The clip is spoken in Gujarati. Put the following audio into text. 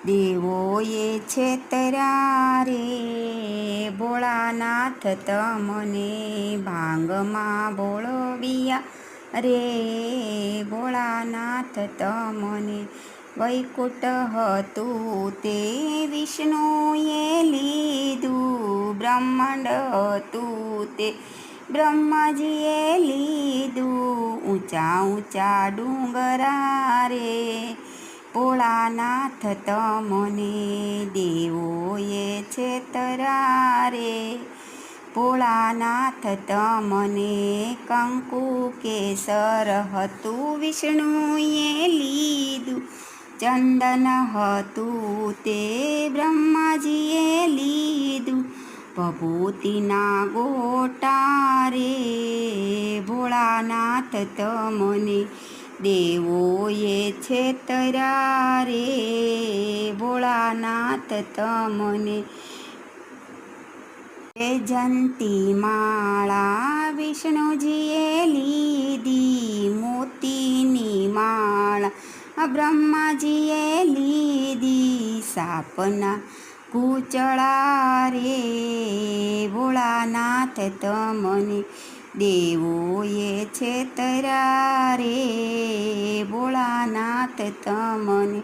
દેવોએ છેતર્યા રે ભોળાનાથ તમને ભાંગમાં બોળવ્યા રે ભોળાનાથ તમને વૈકુંઠ હતું તે વિષ્ણુએ લીધું બ્રહ્માંડ હતું તે બ્રહ્માજીએ લીધું ઊંચા ઊંચા ડુંગરા રે ભોળાનાથ તમને દેવોએ છેતર્યા રે ભોળાનાથ તમને કંકુ કેસર હતું વિષ્ણુએ લીધું ચંદન હતું તે બ્રહ્માજીએ લીધું ભભૂતિના ગોટા રે ભોળાનાથ તમને દેવોએ છેતર્યા રે ભોળાનાથ તમને વૈજયંતી માળા વિષ્ણુજીએ લીધી મોતીની માળા બ્રહ્માજીએ લીધી સાપના કૂચળા રે ભોળાનાથ તમને દેવોએ છેતર્યા રે ભોળાનાથ તમને